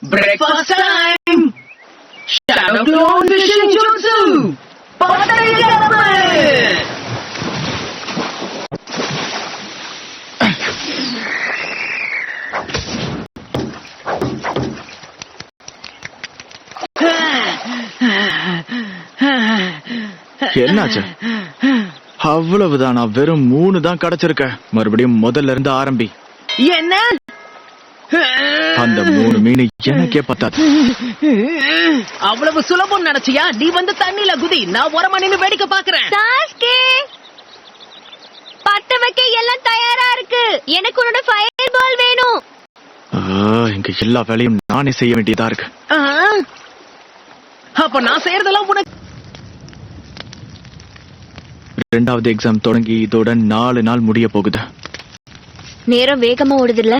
Breakfast time! Shadow Clone Vision Jutsu! என்னாச்சு? அவ்வளவுதானா? வெறும் 3 தான் கிடைச்சிருக்க. மறுபடியும் முதல்ல இருந்து ஆரம்பி. என்ன? அந்த 3 மீன் எனக்கே பத்தாது. அவ்வளவு சுலபம் நினைச்சியா? நீ வந்து தண்ணில குதி, நான் ஓரமா நின்னு வேடிக்கை பாக்குறேன். சாஸ்கே, பத்த வைக்க எல்லாம் தயாரா இருக்கு. எனக்கு உன்னோட ஃபயர் பால் வேணும். இங்க எல்லா வேலையும் நானே செய்ய வேண்டியதா இருக்கு. அப்ப நான் செய்யறதெல்லாம் உனக்கு. 2வது எக்ஸாம் தொடங்கி இதோட 4 நாள் முடிய போகுது. நேரம் வேகமா ஓடுதுல்ல?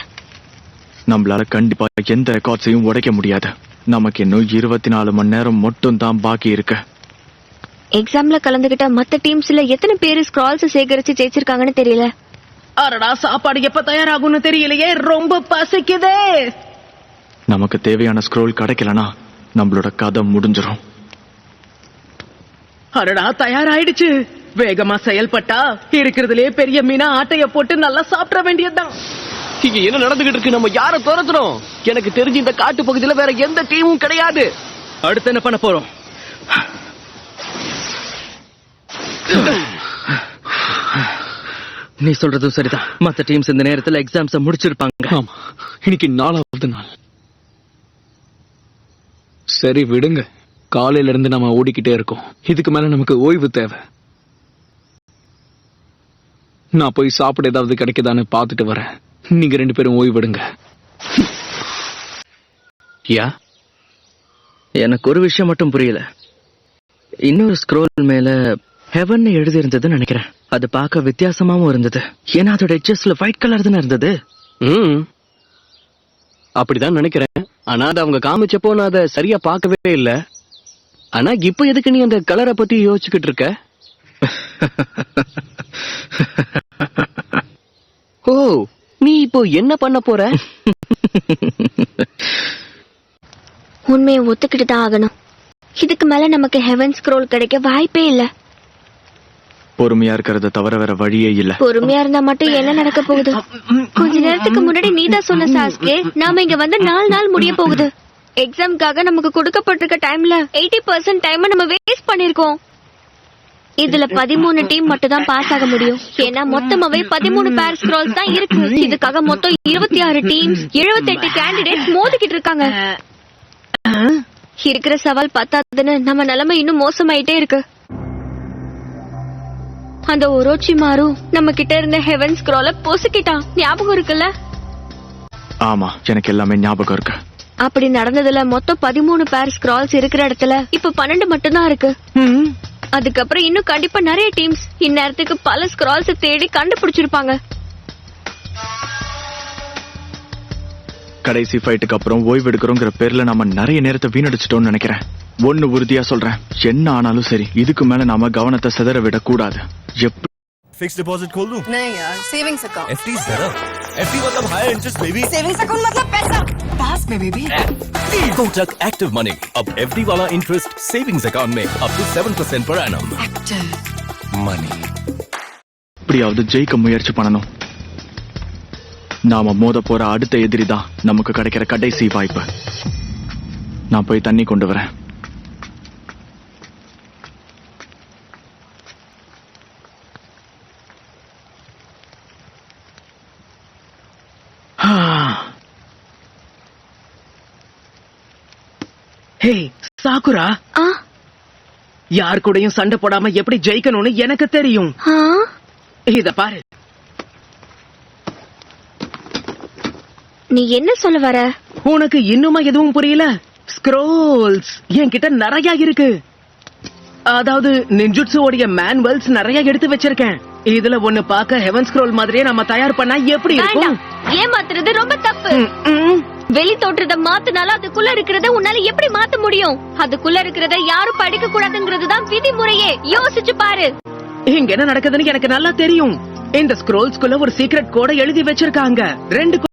நம்மளால கண்டிப்பா எந்த ரெக்கார்ட்ஸையும் உடைக்க முடியாது. நமக்கு இன்னும் 24 மணி நேரம் மட்டும் தான் பாக்கி இருக்கு. எக்ஸாம்ல கலந்துகிட்ட மத்த டீம்ஸ்ல எத்தனை பேரு ஸ்க்ரால்ஸ் சேகரிச்சு ஜெயிச்சிருக்காங்கன்னு தெரியல. அரடா, சாப்பாடு எப்ப தயாராகும்னு தெரியலையே, ரொம்ப பசிக்குதே. நமக்கு தேவையான ஸ்க்ரோல் கிடைக்கலனா நம்மளோட கதை முடிஞ்சிரும். அரடா, தயாராயிடுச்சு. வேகமா செயல்பட்டா இருக்கிறதுலே பெரிய மீனா ஆட்டைய போட்டு நல்லா சாப்பிட வேண்டியதுதான். இங்க என்ன நடந்துகிட்டு இருக்கு? நம்ம யார துரத்துறோம்? எனக்கு தெரிஞ்சு இந்த காட்டு பகுதியில வேற எந்த டீமும் கிடையாது. அடுத்து என்ன பண்ண போறோம்? நீ சொல்றதும் சரிதான். மத்த டீம்ஸ் இந்த நேரத்துல எக்ஸாம்ஸ் முடிச்சிருப்பாங்க. இன்னைக்கு 4வது நாள். சரி விடுங்க, காலையில இருந்து நம்ம ஓடிக்கிட்டே இருக்கோம். இதுக்கு மேல நமக்கு ஓய்வு தேவை. நான் போய் சாப்பிட ஏதாவது கிடைக்குதான்னு பாத்துட்டு வரேன். நீங்க 2 பேரும் ஓய்வெடுங்க. யா, எனக்கு ஒரு விஷயம் மட்டும் புரியல. இன்னொரு ஸ்க்ரோல் மேல ஹெவன் எழுதி இருந்ததுன்னு நினைக்கிறேன். அது பார்க்க வித்தியாசமாவும் இருந்தது. ஏன்னா அதோட எட்ஜஸ்ல ஒயிட் கலர் தானே இருந்தது. அப்படிதான் நினைக்கிறேன். ஆனா அது அவங்க காமிச்சப்போ நான் அதை சரியா பார்க்கவே இல்ல. ஆனா இப்ப எதுக்கு நீ அந்த கலரை பத்தி யோசிச்சுக்கிட்டு இருக்க? ஓ, நீ இப்போ என்ன பண்ண போற? உண்மையை ஒத்துக்கிட்டு தான் ஆகணும். இதுக்கு மேல நமக்கு ஹெவன் ஸ்க்ரோல் கிடைக்க வாய்ப்பே இல்ல. பொறுமையா இருக்கிறத தவிர வேற வழியே இல்ல. பொறுமையா இருந்தா மட்டும் என்ன நடக்க போகுது? கொஞ்ச நேரத்துக்கு முன்னாடி நீதான் சொன்ன சாஸ்கே, நாம இங்க வந்து 4 நாள் முடிய போகுது. எக்ஸாம்காக நமக்கு கொடுக்கப்பட்டிருக்க டைம்ல 80% டைம் நம்ம வேஸ்ட் பண்ணிருக்கோம். இதுல 13 டீம் மட்டும் தான் பாஸ் ஆக முடியும். ஏன்னா மொத்தமாவே 13 பேர் ஸ்க்ரால்ஸ் தான் இருக்கு. இதுக்காக மொத்தம் 26 டீம்ஸ், 78 கேண்டிடேட்ஸ் மோதிக்கிட்டு இருக்காங்க. இருக்கிற சவால் பத்தாதுன்னு நம்ம நிலைமை இன்னும் மோசமாயிட்டே இருக்கு. அந்த ஒரோச்சிமாரு நம்ம கிட்ட இருந்த ஹெவன் ஸ்க்ரால பொசுக்கிட்டான். ஞாபகம் இருக்குல்ல? ஆமா, எனக்கு எல்லாமே ஞாபகம் இருக்கு. அப்படி நடந்ததுல மொத்தம் 13 பேர் ஸ்க்ரால்ஸ் இருக்கிற இடத்துல இப்ப 12 மட்டும் தான் இருக்கு. அதுக்கப்புறம் இன்னும் கண்டிப்பா நிறைய டீம்ஸ் இந்நேரத்துக்கு பல ஸ்க்ரால்ஸ் தேடி கண்டுபிடிச்சிருப்பாங்க. கடைசி ஃபைட்டுக்கு அப்புறம் ஓய்வு எடுக்கிறோங்கிற பேர்ல நாம நிறைய நேரத்தை வீணடிச்சிட்டோம்னு நினைக்கிறேன். ஒன்னு உறுதியா சொல்றேன், என்ன ஆனாலும் சரி இதுக்கு மேல நாம கவனத்தை சிதற விட கூடாது. फिक्स डिपॉजिट खोल दूं? नहीं यार, savings account. FD is better. FD मतलब higher interest baby. Savings account मतलब पैसा पास में बेबी। Kotak Active Money अब FD वाला इंटरेस्ट सेविंग्स अकाउंट में up to 7% per annum। Active money. இப்படியாவது ஜெயிக்க முயற்சி பண்ணணும். நாம மோத போற அடுத்த எதிரி தான் நமக்கு கிடைக்கிற கடைசி வாய்ப்பு. நான் போய் தண்ணி கொண்டு வரேன். ஹே சாக்குரா, யார் கூடயும் சண்டை போடாம எப்படி ஜெயிக்கணும்னு எனக்கு தெரியும். இத பாரு. நீ என்ன சொல்ல வர? உனக்கு இன்னுமா எதுவும் புரியல? ஸ்க்ரோல்ஸ் என்கிட்ட நிறைய இருக்கு. அதாவது நின்ஜுட்சுவோட மேனுவல்ஸ் நிறைய எடுத்து வச்சிருக்கேன். இதுல ஒண்ணு பார்க்க ஹெவன் ஸ்க்ரோல் மாதிரியே நம்ம தயார் பண்ணா எப்படி இருக்கும்? ஏமாத்துறது ரொம்ப தப்பு. வெளி தோற்றத்தை மாத்தினாலும் அதுக்குள்ள இருக்கிறத உன்னால எப்படி மாத்த முடியும்? அதுக்குள்ள இருக்கிறத யாரும் படிக்க கூடாதுங்கிறதுதான் விதிமுறையே. யோசிச்சு பாரு. இங்க என்ன நடக்குதுன்னு எனக்கு நல்லா தெரியும். இந்த ஸ்க்ரோல்ஸ்குள்ள ஒரு சீக்ரெட் கோட எழுதி வச்சிருக்காங்க. 2